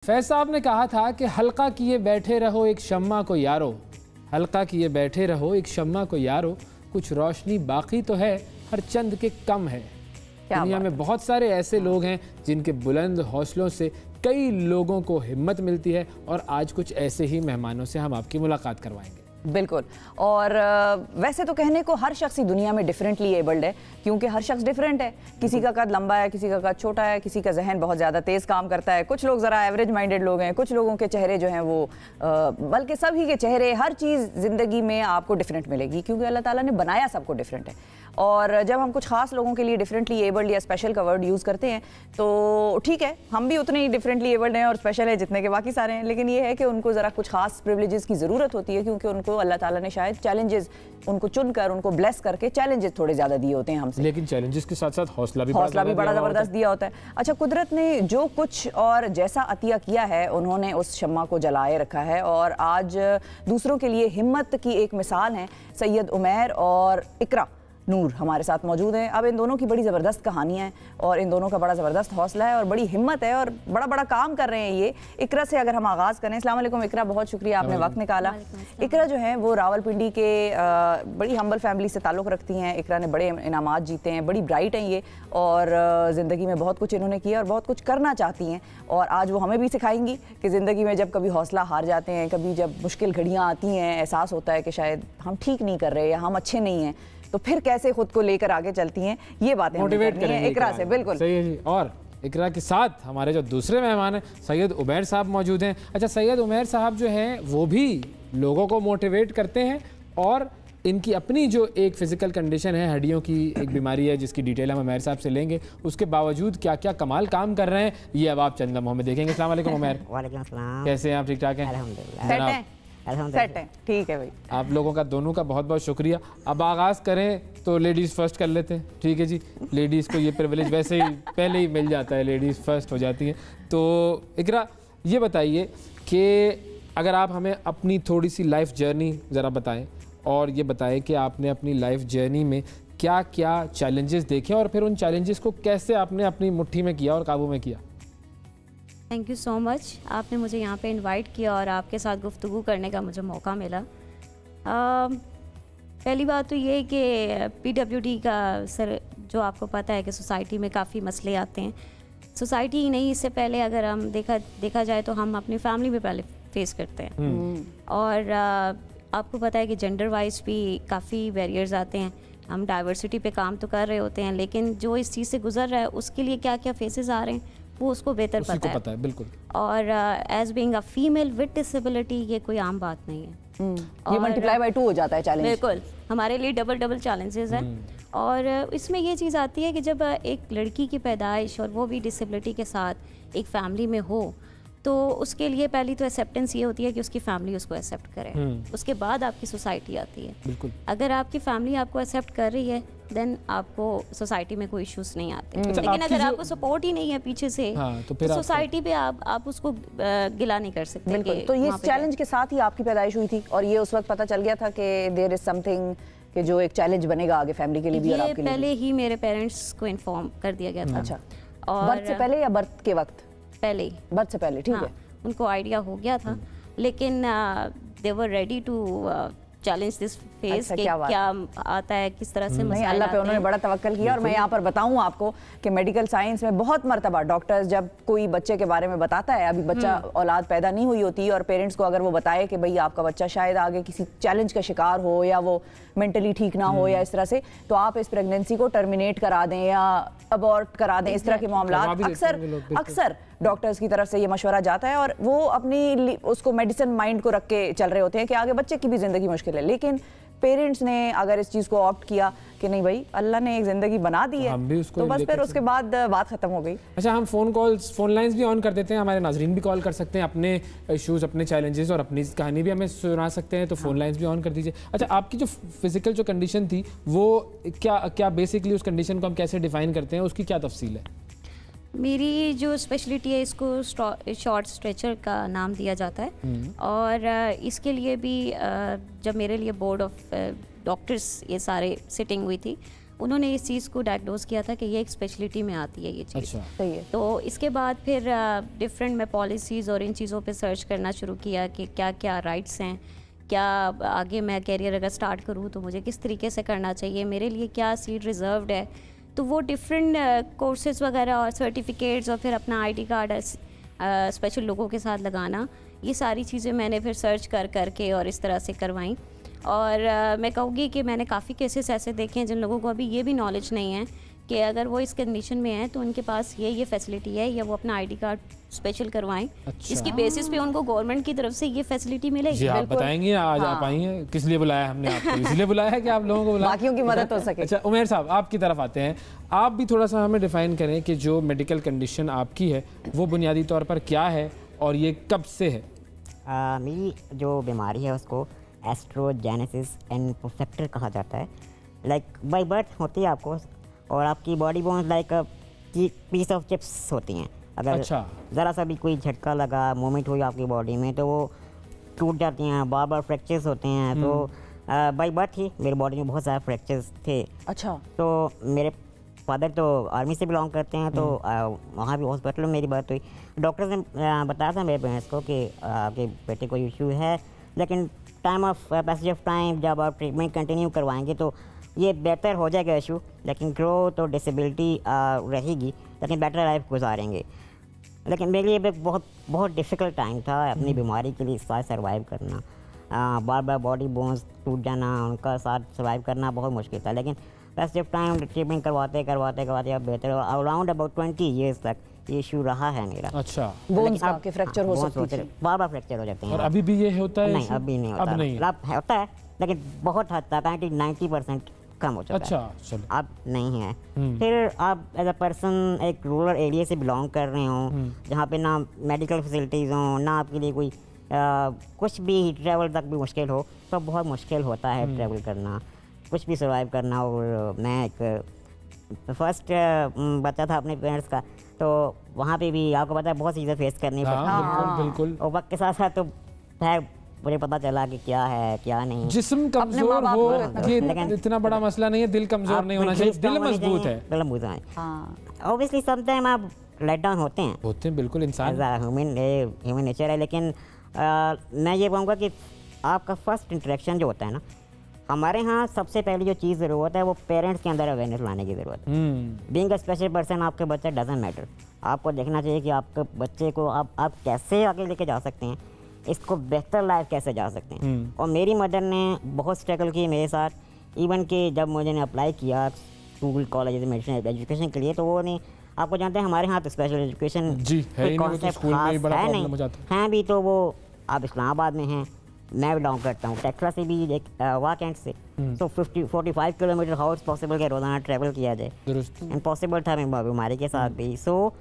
फैज साहब ने कहा था कि हल्का किए बैठे रहो एक शम्मा को यारो, हल्का किए बैठे रहो एक शम्मा को यारो, कुछ रोशनी बाकी तो है हर चंद के कम है। दुनिया में बहुत सारे ऐसे लोग हैं जिनके बुलंद हौसलों से कई लोगों को हिम्मत मिलती है और आज कुछ ऐसे ही मेहमानों से हम आपकी मुलाकात करवाएंगे। बिल्कुल। और वैसे तो कहने को हर शख्स ही दुनिया में डिफरेंटली एबल्ड है, क्योंकि हर शख्स डिफरेंट है। किसी का कद लंबा है, किसी का कद छोटा है, किसी का जहन बहुत ज़्यादा तेज़ काम करता है, कुछ लोग ज़रा एवरेज माइंडेड लोग हैं, कुछ लोगों के चेहरे जो हैं वो बल्कि सभी के चेहरे, हर चीज़ ज़िंदगी में आपको डिफरेंट मिलेगी, क्योंकि अल्लाह ताला ने बनाया सबको डिफरेंट है। और जब हम कुछ ख़ास लोगों के लिए डिफरेंटली एबल्ड या स्पेशल का वर्ड यूज़ करते हैं तो ठीक है, हम भी उतने ही डिफरेंटली एबल्ड हैं और स्पेशल है जितने के बाकी सारे हैं, लेकिन ये है कि उनको ज़रा कुछ खास प्रिविलेजेस की ज़रूरत होती है, क्योंकि उनको अल्लाह ताला ने शायद चैलेंजेस उनको चुनकर, उनको ब्लेस करके चैलेंजेस थोड़े ज़्यादा दिए होते हैं हमसे, लेकिन चैलेंजेस के साथ साथ हौसला भी बड़ा ज़बरदस्त दिया होता है। अच्छा, कुदरत ने जो कुछ और जैसा अतिया किया है, उन्होंने उस शम्मा को जलाए रखा है और आज दूसरों के लिए हिम्मत की एक मिसाल हैं सैयद उमैर और इकरा नूर हमारे साथ मौजूद हैं। अब इन दोनों की बड़ी ज़बरदस्त कहानियाँ हैं और इन दोनों का बड़ा ज़बरदस्त हौसला है और बड़ी हिम्मत है और बड़ा बड़ा काम कर रहे हैं ये। इकरा से अगर हम आगाज़ करें, अस्सलाम वालेकुम इकरा, बहुत शुक्रिया आपने वक्त निकाला। इकरा जो है वो रावलपिंडी के बड़ी हम्बल फैमिली से ताल्लुक़ रखती हैं। इकरा ने बड़े इनामात जीते हैं, बड़ी ब्राइट हैं ये और ज़िंदगी में बहुत कुछ इन्होंने किया और बहुत कुछ करना चाहती हैं और आज वो हमें भी सिखाएंगी कि ज़िंदगी में जब कभी हौसला हार जाते हैं, कभी जब मुश्किल घड़ियाँ आती हैं, एहसास होता है कि शायद हम ठीक नहीं कर रहे या हम अच्छे नहीं हैं, तो फिर कैसे खुद को लेकर आगे चलती हैं, ये बातें मोटिवेट करेंगे इकरा से। बिल्कुल सही है जी। और इकरा के साथ हमारे जो दूसरे मेहमान हैं सैयद उमैर साहब मौजूद हैं। अच्छा, सैयद उमैर साहब जो हैं वो भी लोगों को मोटिवेट करते हैं और इनकी अपनी जो एक फ़िज़िकल कंडीशन है, हड्डियों की एक बीमारी है जिसकी डिटेल हम उमैर साहब से लेंगे, उसके बावजूद क्या क्या कमाल काम कर रहे हैं ये अब आप चंद लम्हों में देखेंगे। अस्सलाम वालेकुम उमैर। वालेकुम अस्सलाम। कैसे हैं आप? ठीक ठाक हैं? अल्हम्दुलिल्लाह। सेट है, ठीक है भाई। आप लोगों का दोनों का बहुत बहुत शुक्रिया। अब आगाज़ करें तो लेडीज़ फर्स्ट कर लेते हैं, ठीक है जी। लेडीज़ को ये प्रिविलेज वैसे ही पहले ही मिल जाता है, लेडीज़ फर्स्ट हो जाती हैं। तो इकरा ये बताइए कि अगर आप हमें अपनी थोड़ी सी लाइफ जर्नी ज़रा बताएं और ये बताएं कि आपने अपनी लाइफ जर्नी में क्या क्या चैलेंजेस देखे और फिर उन चैलेंजेस को कैसे आपने अपनी मुट्ठी में किया और काबू में किया। थैंक यू सो मच, आपने मुझे यहाँ पे इनवाइट किया और आपके साथ गुफ्तगू करने का मुझे मौका मिला। पहली बात तो ये कि पीडब्ल्यूडी का सर, जो आपको पता है कि सोसाइटी में काफ़ी मसले आते हैं। सोसाइटी ही नहीं, इससे पहले अगर हम देखा जाए तो हम अपनी फैमिली में पहले फेस करते हैं और आपको पता है कि जेंडर वाइज भी काफ़ी बैरियर्स आते हैं। हम डाइवर्सिटी पे काम तो कर रहे होते हैं, लेकिन जो इस चीज़ से गुजर रहा है उसके लिए क्या क्या फेसेस आ रहे हैं वो उसको बेहतर पता है। बिल्कुल। और as being a female with disability ये कोई आम बात नहीं है। ये मल्टीप्लाई बाय 2 हो जाता है चैलेंज। बिल्कुल, हमारे लिए डबल चैलेंजेस हैं। और इसमें ये चीज़ आती है कि जब एक लड़की की पैदाइश और वो भी डिसेबिलिटी के साथ एक फैमिली में हो तो उसके लिए पहली तो एक्सेप्टेंस ये होती है कि उसकी फैमिली उसको एक्सेप्ट करे, उसके बाद आपकी सोसाइटी आती है। बिल्कुल। अगर आपकी फैमिली आपको एक्सेप्ट कर रही है देन आपको सोसाइटी में कोई इश्यूज नहीं आते, लेकिन अगर आपको सपोर्ट ही नहीं है पीछे से तो सोसाइटी पे आप उसको गिला नहीं कर सकते। बिल्कुल। तो ये चैलेंज के साथ ही आपकी पैदाइश हुई थी और ये उस वक्त पता चल गया था कि देयर इज समथिंग कि जो एक चैलेंज बनेगा आगे फैमिली के लिए भी और आपके लिए। पहले ही मेरे पेरेंट्स को इन्फॉर्म कर दिया गया था। अच्छा, और बर्थ से पहले या बर्थ के वक्त? पहले ही, बर्थ से पहले, ठीक है। उनको आइडिया हो गया था, लेकिन they were ready to challenge this face कि क्या आता है, किस तरह से नहीं, अल्लाह पे उन्होंने बड़ा तवक्कल किया। और मैं यहाँ पर बताऊँ आपको कि मेडिकल साइंस में बहुत मर्तबा डॉक्टर्स जब कोई बच्चे के बारे में बताता है, अभी बच्चा औलाद पैदा नहीं हुई होती और पेरेंट्स को अगर वो बताए कि भाई आपका बच्चा शायद आगे किसी चैलेंज का शिकार हो या वो मेंटली ठीक ना हो या इस तरह से, तो आप इस प्रेगनेंसी को टर्मिनेट करा दें या अबॉर्ट करा दें, इस तरह के मामला अक्सर डॉक्टर्स की तरफ से ये मशवरा जाता है और वो अपनी उसको मेडिसिन माइंड को रख के चल रहे होते हैं कि आगे बच्चे की भी ज़िंदगी मुश्किल है। लेकिन पेरेंट्स ने अगर इस चीज़ को ऑप्ट किया कि नहीं भाई अल्लाह ने एक ज़िंदगी बना दी है तो बस फिर उसके बाद बात ख़त्म हो गई। अच्छा, हम फ़ोन लाइंस भी ऑन कर देते हैं, हमारे नाजरीन भी कॉल कर सकते हैं, अपने इश्यूज़, अपने चैलेंजेस और अपनी कहानी भी हमें सुना सकते हैं, तो फ़ोन लाइंस भी ऑन कर दीजिए। अच्छा, आपकी जो फिज़िकल जो कंडीशन थी वो क्या बेसिकली उस कंडीशन को हम कैसे डिफ़ाइन करते हैं, उसकी क्या तफसील है? मेरी जो स्पेशलिटी है इसको शॉर्ट स्ट्रेचर का नाम दिया जाता है और इसके लिए भी जब मेरे लिए बोर्ड ऑफ डॉक्टर्स ये सारे सिटिंग हुई थी उन्होंने इस चीज़ को डायग्नोज किया था कि ये एक स्पेशलिटी में आती है ये चीज़। अच्छा। सही है। तो इसके बाद फिर डिफरेंट मैं पॉलिसीज़ और इन चीज़ों पे सर्च करना शुरू किया कि क्या क्या राइट्स हैं, क्या आगे मैं कैरियर अगर स्टार्ट करूँ तो मुझे किस तरीके से करना चाहिए, मेरे लिए क्या सीट रिज़र्व्ड है। तो वो डिफरेंट कोर्सेज वगैरह और सर्टिफिकेट्स और फिर अपना आईडी कार्ड स्पेशल लोगों के साथ लगाना, ये सारी चीज़ें मैंने फिर सर्च कर करके और इस तरह से करवाई। और मैं कहूँगी कि मैंने काफ़ी केसेस ऐसे देखे हैं जिन लोगों को अभी ये भी नॉलेज नहीं है कि अगर वो इस कंडीशन में हैं तो उनके पास ये फैसिलिटी है, या वो अपना आईडी कार्ड स्पेशल करवाएं। अच्छा। इसकी बेसिस पे उनको गवर्नमेंट की तरफ से ये फैसिलिटी मिलेगी। जी, आप बताएंगे आज आप आई हैं, किस लिए बुलाया हमने आपको? इसलिए बुलाया है कि आप लोगों को बुलाया, बाकियों की मदद हो सके। अच्छा उमेर साहब, आपकी तरफ आते हैं। आप भी थोड़ा सा हमें डिफाइन करें कि जो मेडिकल कंडीशन आपकी है वो बुनियादी तौर पर क्या है और ये कब से है? मेरी जो बीमारी है उसको एस्ट्रोजेनेसिस इम्परफेक्ट कहा जाता है। लाइक बाय बर्थ होती है आपको, और आपकी body bones like piece of chips होती हैं। अगर अच्छा। ज़रा सा भी कोई झटका लगा, मूवमेंट हुई आपकी बॉडी में तो वो टूट जाती हैं, बार बार फ्रैक्चर्स होते हैं। तो बाय बर्थ ही मेरी बॉडी में बहुत सारे फ्रैक्चर्स थे। अच्छा। तो मेरे फादर तो आर्मी से बिलोंग करते हैं, तो वहाँ भी हॉस्पिटल में मेरी बात हुई। डॉक्टर ने बताया था मेरे पेरेंट्स को कि आपके बेटे को इशू है, लेकिन time of passage of time जब आप ट्रीटमेंट कंटिन्यू करवाएंगे तो ये बेहतर हो जाएगा इशू, लेकिन ग्रोथ और डिसेबिलिटी रहेगी, लेकिन बेटर लाइफ गुजारेंगे। लेकिन मेरे लिए भी बहुत डिफ़िकल्ट टाइम था अपनी बीमारी के लिए साथ सर्वाइव करना। बार बार बॉडी बोन्स टूट जाना, उनका साथ सर्वाइव करना बहुत मुश्किल था। लेकिन पैसेज ऑफ टाइम ट्रीटमेंट करवाते अब बेहतर, अराउंड अबाउट 20 ईयर्स तक ये इशू रहा है मेरा। अच्छा। बोन्स आपके फ्रैक्चर हो सकते हैं, बार बार फ्रैक्चर हो जाते हैं। और अभी भी ये होता है? नहीं, अभी नहीं होता। अब नहीं है। अब होता है लेकिन बहुत हद तक 90% कम हो चुका है। अच्छा, चलो। अब नहीं है। फिर आप एज अ पर्सन एक रूरल एरिया से बिलोंग कर रहे हो, जहाँ पे ना मेडिकल फैसिलिटीज़ हों, ना आपके लिए कोई कुछ भी ट्रैवल तक भी मुश्किल हो, तो बहुत मुश्किल होता है ट्रैवल करना, कुछ भी सर्वाइव करना। और मैं एक फर्स्ट बच्चा था अपने पेरेंट्स का, तो वहाँ पे भी आपको पता है बहुत चीज़ें फेस करनी पड़ती हैं। बिल्कुल। और वक्त के साथ साथ तो खैर मुझे पता चला कि क्या है क्या नहीं। जिस्म कमजोर हो ये लेकिन इतना बड़ा मसला नहीं है, दिल कमजोर नहीं होना चाहिए, दिल मजबूत है। दिल मजबूत है। ऑब्वियसली समटाइम आप लेट डाउन होते हैं, बिल्कुल इंसान ह्यूमन नेचर है। लेकिन मैं ये कहूँगा कि आपका फर्स्ट इंटरेक्शन जो होता है ना, हमारे यहाँ सबसे पहली जो चीज़ ज़रूरत है वो पेरेंट्स के अंदर अवेयरनेस लाने की ज़रूरत है। बीइंग अ स्पेशल पर्सन, आपके बच्चा डजंट मैटर, आपको देखना चाहिए कि आपके बच्चे को आप कैसे आगे लेके जा सकते हैं, इसको बेहतर लाइफ कैसे जा सकते हैं। और मेरी मदर ने बहुत स्ट्रगल की मेरे साथ, इवन कि जब मुझे अप्लाई किया स्कूल कॉलेज मेडिसिन एजुकेशन के लिए, तो वो नहीं, आपको जानते हैं हमारे यहाँ तो स्पेशल एजुकेशन कॉन्सेप्ट हैं भी, तो वो आप इस्लामाबाद में हैं, मैं बिलोंग करता हूँ टेक्सास से भी, एक वाकैंड से। तो 45 किलोमीटर हाउ इज़ पॉसिबल के रोज़ाना ट्रैवल किया जाए, इम्पॉसिबल था मेरी बीमारी के साथ भी। सो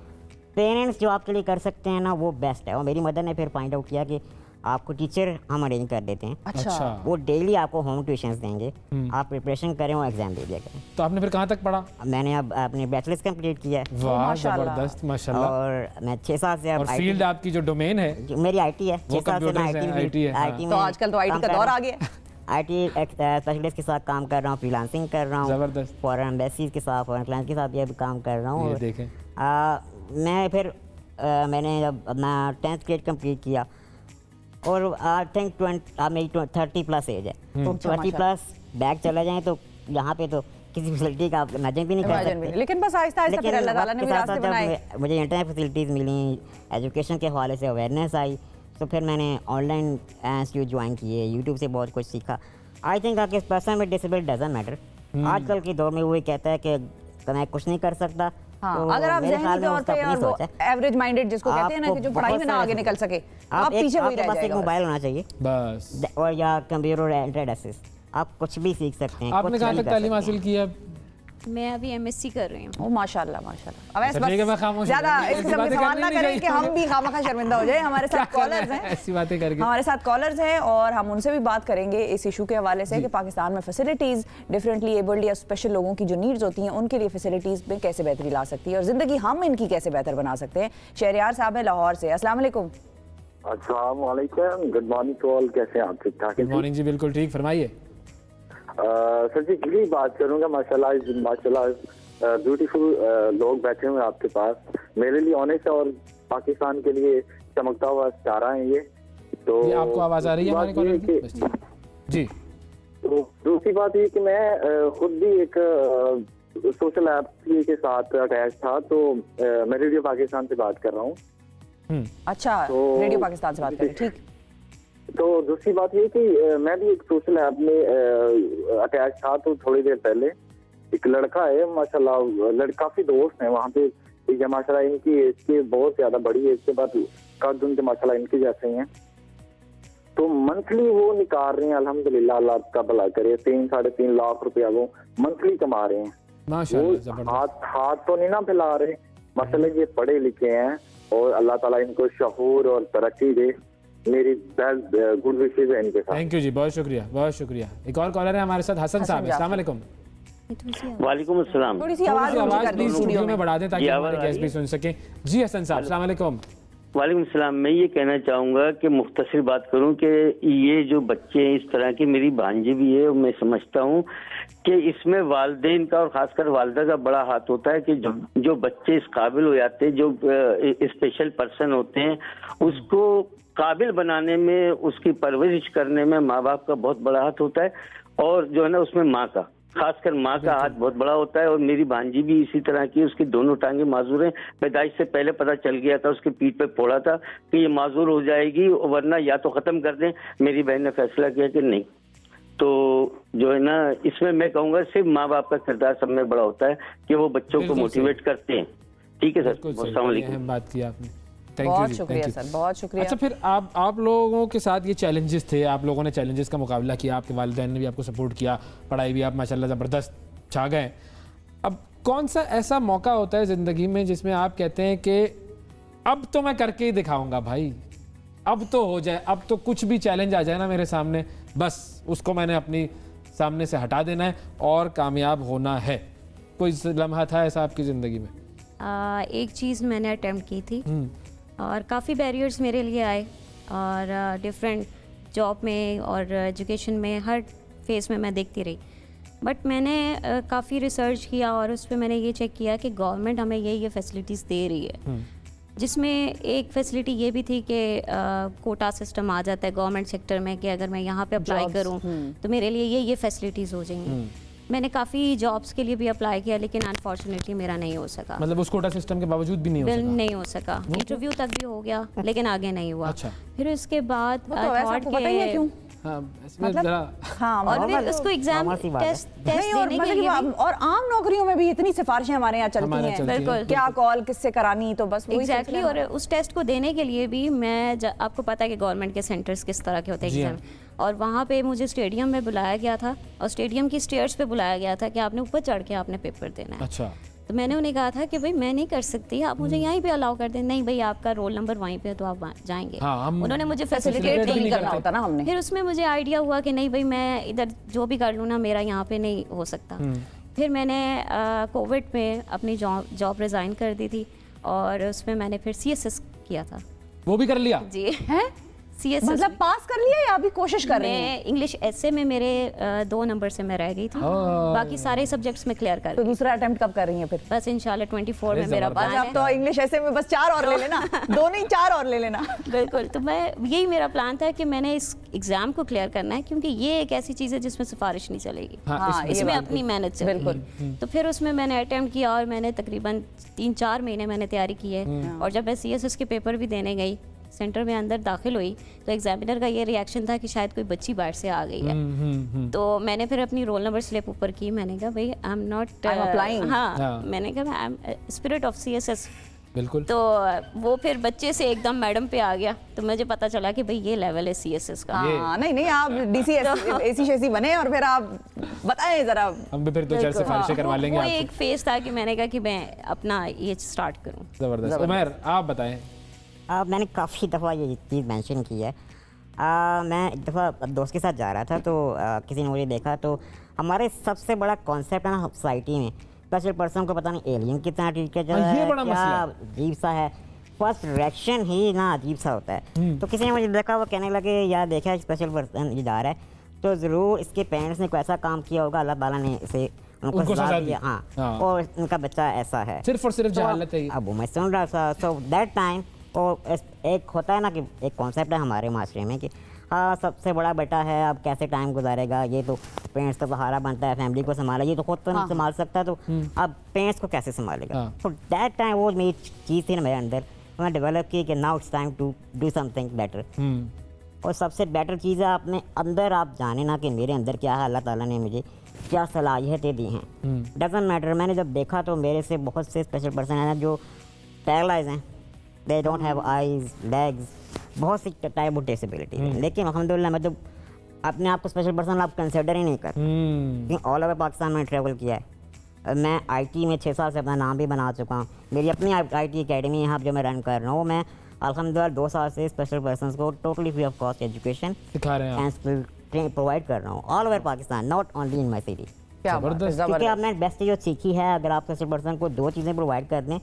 पेरेंट्स जो आपके लिए कर सकते हैं ना, वो बेस्ट है। और मेरी मदर ने फिर फाइंड आउट किया कि आपको टीचर हम अरेंज कर देते हैं। अच्छा। वो डेली आपको होम ट्यूशंस देंगे, आप प्रिपरेशन करें और एग्जाम दे दिया करें। तो आपने फिर कहाँ तक पढ़ा? मैंने अब अपने बैचलर्स कंप्लीट किया है। वाह, जबरदस्त, माशाल्लाह। और मैं 6 साल से और फील्ड आपकी जो डोमेन है मेरी आईटी है। 6 साल से मैं आईटी में, तो आजकल तो आईटी का दौर आ गया। आईटी स्पेशलिस्ट के साथ काम कर रहा हूँ, फ्रीलांसिंग कर रहा हूँ, जबरदस्त। फॉरेन एम्बेसीज के साथ, फॉरेन क्लाइंट के साथ भी अभी काम कर रहा हूँ। देखें, मैं फिर मैंने जब अपना 10th ग्रेड कंप्लीट किया, और आई थिंक मेरी 30 प्लस एज है, तो 20 प्लस बैक चला जाए तो यहाँ पे तो किसी फैसिलिटी का आप इमेजिन भी नहीं कर सकते। लेकिन बस आहिस्ता आहिस्ता फिर अल्लाह ताला ने भी रास्ते बनाए। मुझे इंटरनेट फैसिलिटीज़ मिली, एजुकेशन के हवाले से अवेयरनेस आई, तो फिर मैंने ऑनलाइन इंस्टीट्यूट ज्वाइन किए, यूट्यूब से बहुत कुछ सीखा। आई थिंक कि person with disability doesn't matter. आजकल के दौर में वो कहता है कि मैं कुछ नहीं कर सकता। हाँ, तो अगर आप ज़हनी तौर पे और वो एवरेज माइंडेड जिसको कहते हैं ना, कि जो पढ़ाई में ना आगे निकल सके, आप पीछे वही रह जाएगा। एक मोबाइल होना चाहिए बस, और या कंप्यूटर इंटरनेट एक्सेस, आप कुछ भी सीख सकते हैं। आपने कहाँ तक तालीम हासिल की है? मैं अभी एमएससी कर रही हूँ। माशाल्लाह माशाल्लाह। अब बस ज़्यादा इस किस्म के सवाल ना करें कि हम भी खामखा शर्मिंदा हो जाए। हमारे साथ कॉलर्स हैं, ऐसी बातें करके हमारे साथ कॉलर्स हैं, और हम उनसे भी बात करेंगे इस इशू के हवाले से कि पाकिस्तान में फैसिलिटीज़ डिफरेंटली एबल्ड या स्पेशल लोगों की जो नीड्स होती हैं उनके लिए फैसिलिटीज़ में कैसे बेहतरी ला सकती है, और ज़िंदगी हम इनकी कैसे बेहतर बना सकते हैं। शहरियार साहब है लाहौर से। अस्सलाम वालेकुम। अस्सलाम वालेकुम, गुड मॉर्निंग टू ऑल। कैसे हैं आप? ठीक ठाक? गुड मॉर्निंग जी, बिल्कुल ठीक, फरमाइए। सर जी यही बात करूंगा, माशाल्लाह ब्यूटीफुल लोग बैठे हुए हैं आपके पास, मेरे लिए ऑनेस्ट है और पाकिस्तान के लिए चमकता हुआ सितारा है ये। तो ये आपको आवाज आ रही है हमारे कॉलर की? जी। तो दूसरी बात ये कि मैं खुद भी एक सोशल ऐप के साथ अटैच था, तो मैं रेडियो पाकिस्तान से बात कर रहा हूँ। अच्छा, तो रेडियो पाकिस्तान से बात करें, ठीक। तो दूसरी बात ये कि मैं भी एक सोशल ऐप में अटैच था, तो थोड़ी देर पहले एक लड़का है माशाल्लाह, काफी दोस्त हैं वहाँ पे, ठीक है माशाल्लाह, इनकी एज के बहुत ज्यादा बड़ी एज के बाद कद उनके माशाल्लाह इनके जैसे ही हैं, तो मंथली वो निकाल रहे हैं अल्हम्दुलिल्लाह, अल्लाह का भला करे, 3-3.5 लाख रुपया वो मंथली कमा रहे हैं। माशाल्लाह, हाथ तो नहीं ना फैला रहे माशाल्लाह, ये पढ़े लिखे हैं और अल्लाह ताला इनको शऊर और तरक्की दे, मेरी गुड विशेस है इनके साथ। थैंक यू जी, बहुत शुक्रिया, बहुत शुक्रिया। एक और कॉलर है हमारे साथ, हसन साहब, अस्सलाम वालेकुम। वालेकुम अस्सलाम। थोड़ी सी आवाज प्लीज स्टूडियो में बढ़ा दें ताकि हमारे गेस्ट भी सुन सकें। जी हसन साहब, अस्सलाम वालेकुम। वालेकुम सलाम। मैं ये कहना चाहूँगा कि मुख्तसर बात करूँ कि ये जो बच्चे हैं इस तरह की, मेरी भांजी भी है और मैं समझता हूँ कि इसमें वालिदैन का और ख़ासकर वालिदा का बड़ा हाथ होता है कि जो बच्चे इस काबिल हो जाते हैं, जो स्पेशल पर्सन होते हैं, उसको काबिल बनाने में, उसकी परवरिश करने में माँ बाप का बहुत बड़ा हाथ होता है, और जो है ना उसमें माँ का, खासकर माँ का हाथ बहुत बड़ा होता है। और मेरी भांजी भी इसी तरह की, उसकी दोनों टांगे माजूर हैं, पैदाइश से पहले पता चल गया था, उसके पीठ पे फोड़ा था कि ये माजूर हो जाएगी, वरना या तो खत्म कर दें। मेरी बहन ने फैसला किया कि नहीं। तो जो है ना, इसमें मैं कहूँगा सिर्फ माँ बाप का किरदार सब में बड़ा होता है कि वो बच्चों को मोटिवेट करते हैं। ठीक है सर, अस्सलाम वालेकुम। बात की आपने, बहुत शुक्रिया सर, बहुत शुक्रिया। अच्छा, फिर आप लोगों के साथ ये चैलेंजेस थे, आप लोगों ने चैलेंजेस का मुकाबला किया, आपके वालिदैन ने भी आपको सपोर्ट किया, पढ़ाई भी आप माशाल्लाह ज़बरदस्त छा गए। अब कौन सा ऐसा मौका होता है ज़िंदगी में जिसमें आप कहते हैं कि अब तो मैं करके ही दिखाऊंगा भाई, अब तो हो जाए, अब तो कुछ भी चैलेंज आ जाए ना मेरे सामने, बस उसको मैंने अपनी सामने से हटा देना है और कामयाब होना है? कोई लम्हा था ऐसा आपकी ज़िंदगी में? एक चीज़ मैंने अटेम्प्ट की थी और काफ़ी बैरियर्स मेरे लिए आए, और डिफरेंट जॉब में और एजुकेशन में हर फेज़ में मैं देखती रही। बट मैंने काफ़ी रिसर्च किया और उस पर मैंने ये चेक किया कि गवर्नमेंट हमें ये फैसिलिटीज़ दे रही है, जिसमें एक फैसिलिटी ये भी थी कि कोटा सिस्टम आ जाता है गवर्नमेंट सेक्टर में कि अगर मैं यहाँ पे अप्लाई करूँ तो मेरे लिए ये फैसिलिटीज़ हो जाएंगी। मैंने काफ़ी जॉब्स के लिए भी अप्लाई किया, लेकिन अनफॉर्चुनेटली मेरा नहीं हो सका। मतलब उस कोटा सिस्टम के बावजूद भी नहीं हो सका? इंटरव्यू तक भी हो गया लेकिन आगे नहीं हुआ। अच्छा। फिर उसके बाद मतलब हाँ, और फिर उसको एग्जाम टेस्ट देने के लिए और आम नौकरियों में भी इतनी सिफारिशें हमारे यहाँ चलती हैं, बिल्कुल, क्या कॉल किससे करानी, तो बस एग्जैक्टली। और उस टेस्ट को देने के लिए भी मैं, आपको पता है कि गवर्नमेंट के सेंटर्स किस तरह के होते हैं एग्जाम, और वहाँ पे मुझे स्टेडियम में बुलाया गया था और स्टेडियम की स्टेयर्स पे बुलाया गया था कि आपने ऊपर चढ़ के आपने पेपर देना है। अच्छा। तो मैंने उन्हें कहा था कि भाई मैं नहीं कर सकती, आप मुझे यहीं पे अलाउ कर दें। नहीं भाई, आपका रोल नंबर वहीं पे है तो आप जाएंगे। उन्होंने मुझे फैसिलिटेट नहीं करना होता ना हमने। फिर उसमें मुझे आइडिया हुआ कि नहीं भाई, मैं इधर जो भी कर लूँ ना, मेरा यहाँ पे नहीं हो सकता। फिर मैंने कोविड में अपनी जॉब रिज़ाइन कर दी थी और उसमें मैंने फिर CSS किया था। वो भी कर लिया? जी है, CSS मतलब पास कर लिया या अभी कोशिश कर रही हैं? इंग्लिश ऐसे में मेरे 2 नंबर से मैं रह गई थी, बाकी सारे सब्जेक्ट्स में क्लियर कर। तो दूसरा अटेम्प्ट कब कर रही हैं फिर? बस इंशाल्लाह 24 में मेरा प्लान है। अब तो इंग्लिश ऐसे में बस 4 और ले लेना, 2 नहीं 4 और ले लेना। बिल्कुल, तो मैं यही मेरा प्लान था कि मैंने इस एग्जाम को क्लियर करना है, क्योंकि ये एक ऐसी चीज़ है जिसमें सिफारिश नहीं चलेगी। इसमें अपनी मेहनत से। बिल्कुल। तो फिर उसमें मैंने अटेम्प्ट किया और मैंने तकरीबन 3-4 महीने मैंने तैयारी की है। और जब मैं CSS के पेपर भी देने गई, सेंटर में अंदर दाखिल हुई, तो एग्जामिनर का ये रिएक्शन था कि शायद कोई बच्ची बाहर से आ गई है। तो मैंने फिर अपनी रोल नंबर स्लिप ऊपर की, मैंने कहा भाई आई एम नॉट अप्लाइंग। हाँ, मैंने कहा I am spirit of CSS। बिल्कुल। तो वो फिर बच्चे से एकदम मैडम पे आ गया, तो मुझे पता चला कि भाई ये लेवल है CSS का। नहीं आप DC AC बने और फिर आप बताएं जरा। हम भी फिर 2-4 सिफारिशें करवा लेंगे आपसे। वो एक फेज था कि मैंने कहा कि मैं अपना ये स्टार्ट करूं। जबरदस्त। उमर, आप बताएं। मैंने काफ़ी दफ़ा ये चीज़ मेंशन की है। मैं एक दफ़ा दोस्त के साथ जा रहा था, तो किसी ने मुझे देखा, तो हमारे सबसे बड़ा कॉन्सेप्ट है ना सोसाइटी में, स्पेशल पर्सन को पता नहीं एलियन कितना ट्रीट किया जाता है, क्या अजीब सा है, फर्स्ट रिएक्शन ही ना अजीब सा होता है। तो किसी ने मुझे देखा, वो कहने लगे यार देखा स्पेशल पर्सन ये जा रहा है, तो ज़रूर इसके पेरेंट्स ने कोई ऐसा काम किया होगा, अल्लाह ताला ने इसे उनको सजा दिया। हाँ, और उनका बच्चा ऐसा है, सिर्फ और सिर्फ जहालत है। अब मैं सुन रहा था, सो दैट टाइम और एक होता है ना कि एक कॉन्सेप्ट है हमारे माशरे में कि हाँ सबसे बड़ा बेटा है, अब कैसे टाइम गुजारेगा, ये तो पेरेंट्स का सहारा बनता है, फैमिली को संभाला, ये तो खुद तो नहीं संभाल सकता, तो अब पेरेंट्स को कैसे संभालेगा। तो दैट टाइम वो मेरी चीज़ थी ना मेरे अंदर, मैं डेवलप की कि now it's time to do something better. और सबसे बेटर चीज़ है अपने अंदर आप जाने ना कि मेरे अंदर क्या है, अल्लाह ताला ने मुझे क्या सलाहियतें दी हैं। डजंट मैटर, मैंने जब देखा तो मेरे से बहुत से स्पेशल पर्सन हैं जो पैरालाइज हैं, they don't have eyes, legs, बहुत सी टाइप ऑफ डिसेबिलिटी है, लेकिन अल्हम्दुलिल्लाह मैं तो अपने आप को स्पेशल पर्सन आप कंसिडर ही नहीं करता, क्योंकि ऑल ओवर पाकिस्तान में ट्रैवल किया है। मैं आईटी में 6 साल से अपना नाम भी बना चुका हूँ। मेरी अपनी आईटी एकेडमी यहाँ जो मैं रन कर रहा हूँ, मैं अल्हम्दुलिल्लाह 2 साल से स्पेशल पर्सन को totally free of cost education सिखा रहे हैं एंड प्रोवाइड कर रहा हूँ all over Pakistan, not only in my city. जबरदस्त। क्योंकि आपने बेस्ट जो सीखी है, अगर आप स्पेशल पर्सन को 2 चीज़ें प्रोवाइड कर दें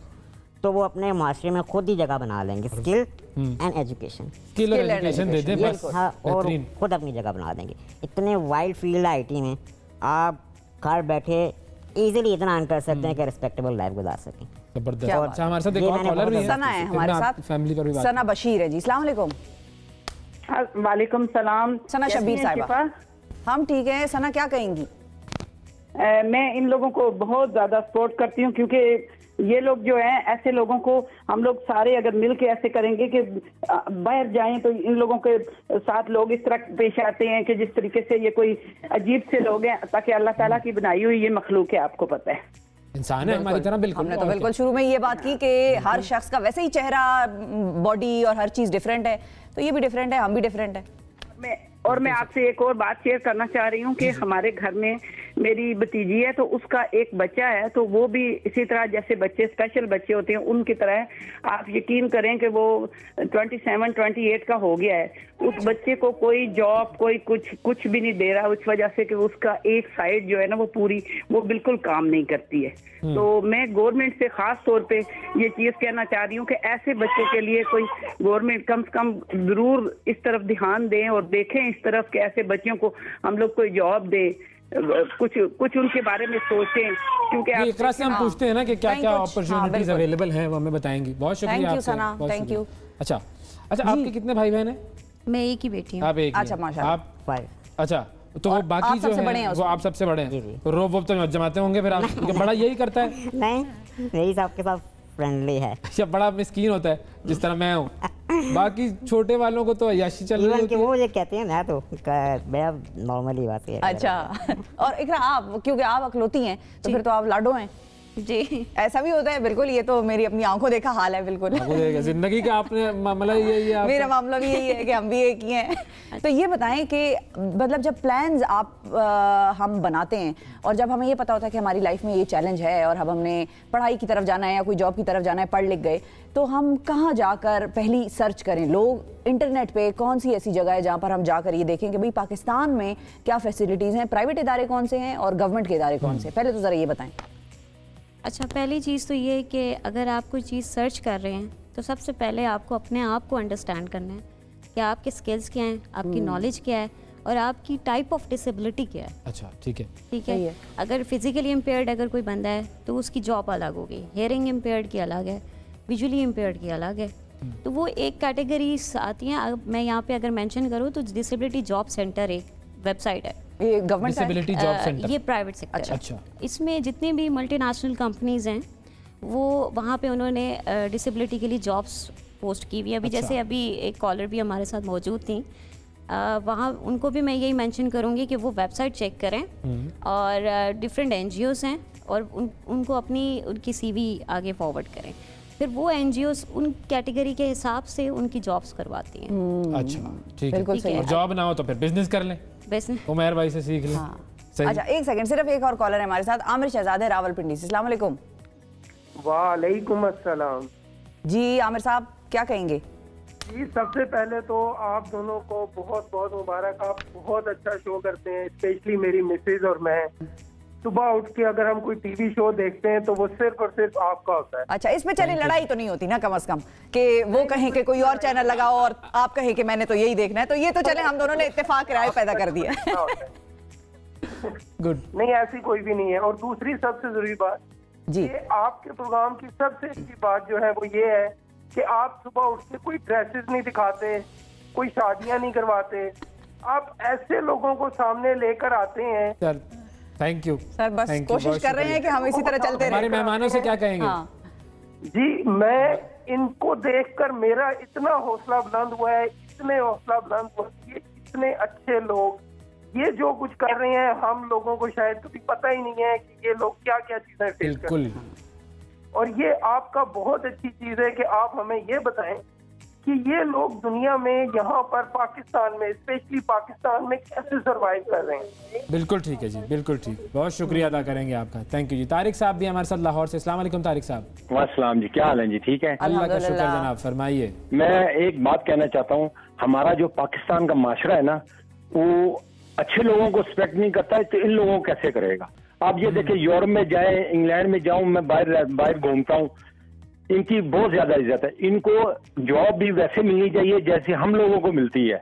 तो वो अपने माशरे में खुद ही जगह बना लेंगे, स्किल एंड एजुकेशन। स्किल और एजुकेशन दे दें बस, हाँ, और खुद अपनी जगह बना देंगे। इतने वाइड फील्ड है आईटी में, आप घर बैठे इजीली इतना अर्न कर सकते हैं कि रिस्पेक्टेबल लाइफ गुजार सकें। जबरदस्त। अच्छा, हमारे साथ एक और कॉलर भी है, सना है हमारे साथ, फैमिली पर भी बात। सना बशीर है जी, अस्सलाम वालेकुम। वालेकुम सलाम। सना शबीर साहिबा, हम ठीक हैं। सना क्या कहेंगी? मैं इन लोगों को बहुत ज़्यादा सपोर्ट करती हूँ, क्योंकि ये लोग जो हैं, ऐसे लोगों को हम लोग सारे अगर मिल के ऐसे करेंगे कि बाहर जाएं तो इन लोगों के साथ लोग इस तरह पेश आते हैं कि जिस तरीके से ये कोई अजीब से लोग हैं, ताकि अल्लाह ताला की बनाई हुई ये मखलूक है, आपको पता है, इंसान है हमारी तरह। बिल्कुल, हमने तो बिल्कुल शुरू में ये बात की कि हर शख्स का वैसे ही चेहरा, बॉडी और हर चीज़ डिफरेंट है, तो ये भी डिफरेंट है, हम भी डिफरेंट है। और मैं आपसे एक और बात शेयर करना चाह रही हूँ कि हमारे घर में मेरी भतीजी है, तो उसका एक बच्चा है, तो वो भी इसी तरह जैसे बच्चे स्पेशल बच्चे होते हैं उनकी तरह, आप यकीन करें कि वो 27-28 का हो गया है। उस बच्चे को कोई जॉब, कोई कुछ भी नहीं दे रहा, उस वजह से कि उसका एक साइड जो है ना वो बिल्कुल काम नहीं करती है। तो मैं गवर्नमेंट से खास तौर पे ये चीज़ कहना चाह रही हूँ कि ऐसे बच्चों के लिए कोई गवर्नमेंट कम से कम जरूर इस तरफ ध्यान दें और देखें इस तरफ कि ऐसे बच्चों को हम लोग कोई जॉब दे, कुछ उनके बारे में सोचें, क्योंकि इकरा से हम पूछते हैं ना कि क्या क्या अपॉर्चुनिटीज अवेलेबल हैं, वो हमें बताएंगी। बहुत शुक्रिया आपका। Thank you. अच्छा, आपके कितने भाई बहन हैं? मैं एक ही बेटी हूँ। आप एक? अच्छा, माशाल्लाह। आप 5? अच्छा, तो वो बाकी जो है वो आप सबसे बड़े हैं, तो रोब तो जमाते होंगे फिर आप? बड़ा यही करता है? नहीं, यही सबके साथ फ्रेंडली है। अच्छा, बड़ा मिस्कीन होता है जिस तरह मैं हूँ, बाकी छोटे वालों को तो अय्याशी चल रही है। वो ये कहते हैं ना, तो मेरा नॉर्मली बात है। अच्छा, और इकरा आप, क्योंकि आप अकलौती हैं तो फिर तो आप लाडो हैं जी, ऐसा भी होता है? बिल्कुल, ये तो मेरी अपनी आंखों देखा हाल है। बिल्कुल जिंदगी का आपने मामला यही है, मेरा मामला भी यही है कि हम भी एक ही हैं। तो ये बताएं कि मतलब जब प्लान्स हम बनाते हैं और जब हमें ये पता होता है कि हमारी लाइफ में ये चैलेंज है और अब हमने पढ़ाई की तरफ जाना है या कोई जॉब की तरफ जाना है, पढ़ लिख गए, तो हम कहाँ जाकर पहली सर्च करें? लोग इंटरनेट पे कौन सी ऐसी जगह है जहाँ पर हम जाकर ये देखें कि भाई पाकिस्तान में क्या फैसिलिटीज़ हैं, प्राइवेट इदारे कौन से हैं और गवर्नमेंट के इदारे कौन से? पहले तो ज़रा ये बताएं। अच्छा, पहली चीज़ तो ये है कि अगर आप कोई चीज़ सर्च कर रहे हैं तो सबसे पहले आपको अपने आप को अंडरस्टैंड करना है कि आपके स्किल्स क्या हैं, आपकी नॉलेज क्या है और आपकी टाइप ऑफ डिसेबिलिटी क्या है। अच्छा, ठीक है, ठीक है। अगर फिजिकली इम्पेयर्ड अगर कोई बंदा है तो उसकी जॉब अलग होगी, हियरिंग इम्पेयर्ड की अलग है, विजुअली इम्पेयर्ड की अलग है, तो वो एक कैटेगरीज आती हैं। मैं यहाँ पे अगर मेंशन करूँ तो डिसेबिलिटी जॉब सेंटर एक वेबसाइट है, ये गवर्नमेंट डिसेबिलिटी जॉब सेंटर, ये प्राइवेट सेक्टर है। अच्छा, इसमें जितनी भी मल्टीनेशनल कंपनीज हैं वो वहाँ पे उन्होंने डिसेबिलिटी के लिए जॉब्स पोस्ट की हुई है। अभी जैसे अभी एक कॉलर भी हमारे साथ मौजूद थी, वहाँ उनको भी मैं यही मेंशन करूँगी कि वो वेबसाइट चेक करें और डिफरेंट NGOs हैं और उनको उनकी CV आगे फॉरवर्ड करें, फिर वो NGOs उन कैटेगरी के हिसाब से उनकी जॉब्स करवाती हैं। अच्छा, ठीक है। बिल्कुल सही। और जॉब ना हो तो फिर बिजनेस कर लें, उमैर भाई से सीख लें। सही। अच्छा, एक सेकंड, सिर्फ एक और कॉलर है हमारे साथ, आमिर शहजाद है रावलपिंडी से। अस्सलाम वालेकुम। वालेकुम अस्सलाम जी आमिर साहब, क्या कहेंगे? जी, सबसे पहले तो आप दोनों को बहुत बहुत मुबारक, आप बहुत अच्छा शो करते हैं, स्पेशली मेरी मिसेज और मैं। सुबह उठ के अगर हम कोई टीवी शो देखते हैं तो वो सिर्फ और सिर्फ आपका होता है। अच्छा, इसमें चले लड़ाई तो नहीं होती ना कम से कम कि वो कहें कि कोई और चैनल लगाओ और आप कहें कि मैंने तो यही देखना है, तो ये तो चले हम दोनों ने इत्तेफाक राय पैदा कर दिया। गुड। नहीं, ऐसी कोई भी नहीं है। और दूसरी सबसे जरूरी बात जी, ये आपके प्रोग्राम की सबसे अच्छी बात जो है वो ये है कि आप सुबह उठ के कोई ड्रेसेस नहीं दिखाते, कोई शादियां नहीं करवाते, आप ऐसे लोगों को सामने लेकर आते हैं। सर थैंक यू सर, बस कोशिश कर रहे हैं कि हम इसी तरह चलते रहें। हमारे मेहमानों से क्या कहेंगे? हाँ। जी, मैं इनको देखकर मेरा इतना हौसला बुलंद हुआ है, इतने हौसला बुलंद हुआ, ये इतने अच्छे लोग, ये जो कुछ कर रहे हैं हम लोगों को शायद कभी पता ही नहीं है कि ये लोग क्या क्या चीजें फेस कर रहे हैं। और ये आपका बहुत अच्छी चीज है कि आप हमें ये बताएं कि ये लोग दुनिया में यहाँ पर पाकिस्तान में, स्पेशली पाकिस्तान में कैसे सरवाइव कर रहे हैं। बिल्कुल ठीक है जी, बिल्कुल ठीक। बहुत शुक्रिया अदा करेंगे आपका, थैंक यू जी। तारिक साहब भी हमारे साथ लाहौर से। अस्सलाम वालेकुम तारिक साहब। वालेकुम जी, क्या हाल है जी? ठीक है, अल्लाह का शुक्र जनाब, फरमाइए। मैं एक बात कहना चाहता हूँ, हमारा जो पाकिस्तान का माशरा है ना, वो अच्छे लोगों को रिस्पेक्ट नहीं करता है, तो इन लोगों को कैसे करेगा? आप ये देखिए, यूरोप में जाए, इंग्लैंड में जाऊं, मैं बाहर घूमता हूँ, इनकी बहुत ज्यादा इज्जत है। इनको जॉब भी वैसे मिलनी चाहिए जैसे हम लोगों को मिलती है,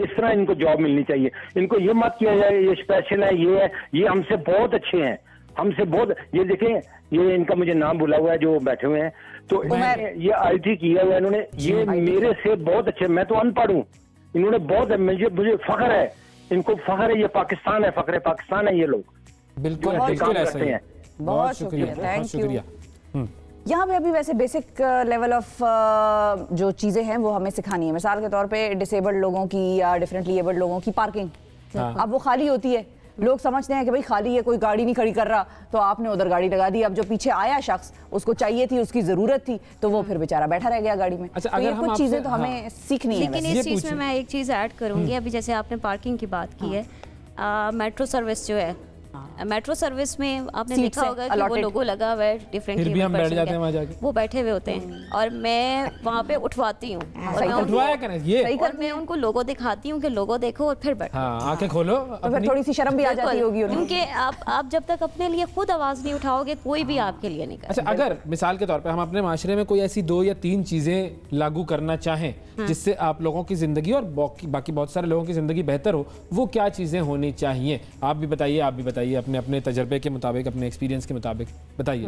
इस तरह इनको जॉब मिलनी चाहिए। इनको ये मत किया जाए ये स्पेशल है, ये है, ये हमसे बहुत अच्छे हैं, हमसे बहुत। ये देखें, ये इनका मुझे नाम भूला हुआ है जो बैठे हुए हैं, तो ये IT किया हुआ है इन्होंने, ये मेरे से बहुत अच्छे। मैं तो अनपढ़ हूँ, इन्होंने बहुत, मुझे फख्र है, इनको फख्र है, ये पाकिस्तान है, फख्र पाकिस्तान है ये लोग। बिल्कुल ऐसा ही है। बहुत शुक्रिया, थैंक यू। यहाँ पे अभी वैसे बेसिक लेवल ऑफ जो चीज़ें हैं वो हमें सिखानी है। मिसाल के तौर पे डिसेबल्ड लोगों की या डिफरेंटली एबल्ड लोगों की पार्किंग, अब वो खाली होती है, लोग समझते हैं कि भाई खाली है, कोई गाड़ी नहीं खड़ी कर रहा, तो आपने उधर गाड़ी लगा दी। अब जो पीछे आया शख्स, उसको चाहिए थी, उसकी जरूरत थी, तो वो फिर बेचारा बैठा रह गया गाड़ी में। अच्छा, तो ये कुछ चीज़ें तो हमें सीखनी है। लेकिन इस चीज़ में मैं एक चीज़ ऐड करूँगी, अभी जैसे आपने पार्किंग की बात की है, मेट्रो सर्विस जो है, मेट्रो सर्विस में आपने देखा होगा कि वो लोगो लगा हुआ है डिफरेंट, फिर भी हम बैठ जाते हैं वहाँ जाके, वो बैठे हुए होते हैं और मैं वहाँ पे उठवाती हूँ, और मैं उनको लोगो दिखाती हूँ कि लोगो देखो और फिर बैठो, आंखें खोलो, तो फिर थोड़ी सी शर्म भी आ जाती होगी उन्हें, क्योंकि आप जब तक अपने लिए खुद आवाज़ नहीं उठाओगे कोई भी आपके लिए नहीं करेगा। अच्छा, अगर मिसाल के तौर पे हम अपने माशरे में कोई ऐसी 2 या 3 चीज़ें लागू करना चाहें जिससे आप लोगों की ज़िंदगी और बाकी बहुत सारे लोगों की ज़िंदगी बेहतर हो, वो क्या चीज़ें होनी चाहिए? आप भी बताइए अपने अपने तजर्बे के मुताबिक, अपने एक्सपीरियंस के मुताबिक बताइए।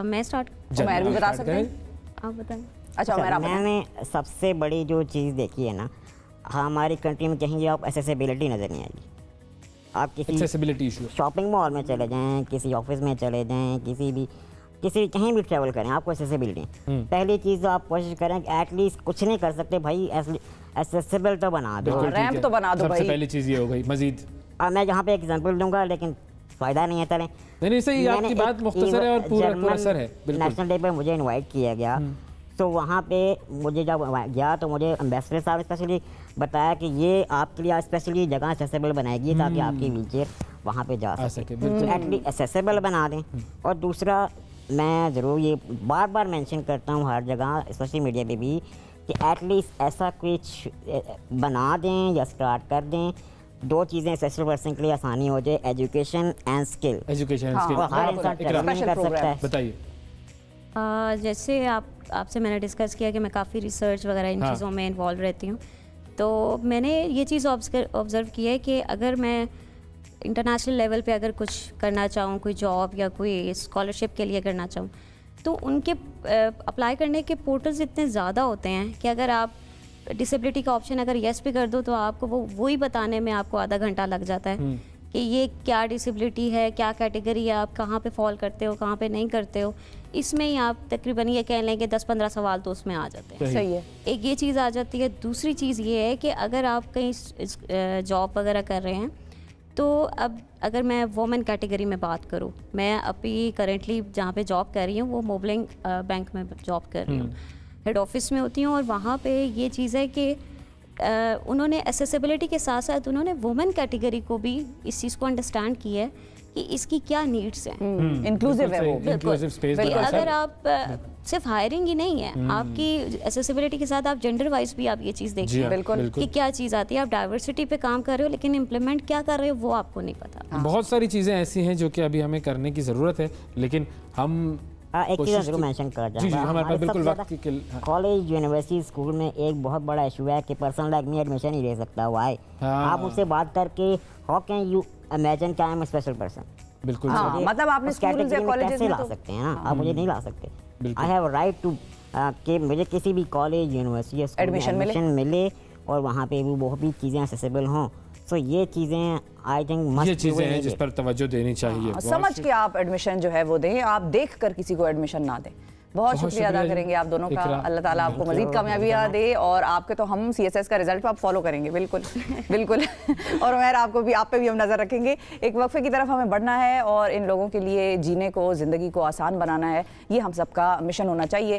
मैं स्टार्ट, उमैर भी बता सकते हैं, आप बताएं। अच्छा, मैंने सबसे बड़ी जो चीज़ देखी है ना, हमारी कंट्री में कहीं आप एक्सेसिबिलिटी नज़र नहीं आएगी। आप किसी शॉपिंग मॉल में चले जाएं, किसी ऑफिस में चले जाएं, किसी कहीं भी ट्रैवल करें, आपको एक्सेसिबिलिटी। पहली चीज़ तो आप कोशिश करें कि एटलीस्ट कुछ नहीं कर सकते भाई, एक्सेसिबल तो बना दो, रैंप तो बना दो भाई। सबसे पहली चीज़ ये हो गई। मजीद मैं यहाँ पे एग्जांपल दूंगा, लेकिन फ़ायदा नहीं है। चलें, नहीं सही, आपकी बात मुख्तसर है और पूरा असर है। नेशनल डे पे मुझे इनवाइट किया गया, तो वहाँ पे मुझे जब गया तो मुझे एम्बेसडर साहब स्पेशली बताया कि ये आपके लिए स्पेशली जगह एक्सेसिबल बनाएगी ताकि आपकी व्हीलचेयर वहाँ पे जा सके। एटलीस्ट एक्सेसिबल बना दें। और दूसरा, मैं ज़रूर ये बार बार मेंशन करता हूँ हर जगह, सोशल मीडिया पे भी, कि एटलीस्ट ऐसा कुछ बना दें या स्टार्ट कर दें, 2 चीज़ें एक्सेसिबल पर्सन के लिए आसानी हो जाए, एजुकेशन एंड स्किल। हर इंसान ट्रेनिंग कर सकता है। बताइए। जैसे आपसे मैंने डिस्कस किया कि मैं काफ़ी रिसर्च वगैरह इन चीज़ों में इन्वॉल्व रहती हूँ, तो मैंने ये चीज़ ऑब्ज़र्व की है कि अगर मैं इंटरनेशनल लेवल पे अगर कुछ करना चाहूँ, कोई जॉब या कोई स्कॉलरशिप के लिए करना चाहूँ, तो उनके अप्लाई करने के पोर्टल्स इतने ज़्यादा होते हैं कि अगर आप डिसेबिलिटी का ऑप्शन अगर येस भी कर दो तो आपको वही बताने में आपको आधा घंटा लग जाता है कि ये क्या डिसेबिलिटी है, क्या कैटेगरी है, आप कहाँ पे फॉल करते हो, कहाँ पे नहीं करते हो। इसमें ही आप तकरीबन ये कह लें कि 10-15 सवाल तो उसमें आ जाते हैं। सही है, एक ये चीज़ आ जाती है। दूसरी चीज़ ये है कि अगर आप कहीं जॉब वगैरह कर रहे हैं, तो अब अगर मैं वोमेन कैटेगरी में बात करूँ, मैं अभी करेंटली जहाँ पे जॉब कर रही हूँ वो मोबलिंग बैंक में जॉब कर रही हूँ, हेड ऑफिस में होती हूँ, और वहाँ पे ये चीज़ है कि उन्होंने एक्सेसिबिलिटी के साथ साथ उन्होंने वुमेन कैटेगरी को भी इस चीज़ को अंडरस्टैंड किया है कि इसकी क्या नीड्स हैं। इंक्लूसिव है वो, बिल्कुल। अगर आप सिर्फ हायरिंग ही नहीं है, आपकी एसेसिबिलिटी के साथ आप जेंडर वाइज भी आप ये चीज़ देखिए बिल्कुल कि क्या चीज़ आती है। आप डाइवर्सिटी पे काम कर रहे हो लेकिन इम्प्लीमेंट क्या कर रहे हो वो आपको नहीं पता। बहुत सारी चीज़ें ऐसी हैं जो कि अभी हमें करने की ज़रूरत है, लेकिन हम एक चीज़ जरूर मेंशन कर जी हमारे पास बिल्कुल वक्त की कॉलेज यूनिवर्सिटी स्कूल में एक बहुत बड़ा इशू है कि पर्सन लाइक मी एडमिशन नहीं ले सकता। वाई आप उससे बात करके हाउ कैन यू इमेजिन कि I am a special person. बिल्कुल मतलब आपने स्कूल या कॉलेज में ला सकते हैं ना, आप मुझे नहीं ला सकते। आई हैव राइट टू कि मुझे किसी भी कॉलेज यूनिवर्सिटी एडमिशन मिले और वहाँ पे भी बहुत भी चीज़ें एक्सेसिबल हों। सो ये चीज़ें आई थिंक ये चीज़ें हैं जिस पर तवज्जो देनी चाहिए। समझ के आप एडमिशन जो है वो दें, आप देख कर किसी को एडमिशन ना दें। बहुत शुक्रिया अदा करेंगे आप दोनों का। अल्लाह ताला आपको मजीद कामयाबियाँ दे और आपके तो हम CSS का रिजल्ट आप फॉलो करेंगे बिल्कुल बिल्कुल और उमैर आपको भी, आप पे भी हम नज़र रखेंगे। एक वक्फे की तरफ हमें बढ़ना है और इन लोगों के लिए जीने को, ज़िंदगी को आसान बनाना है, ये हम सबका मिशन होना चाहिए।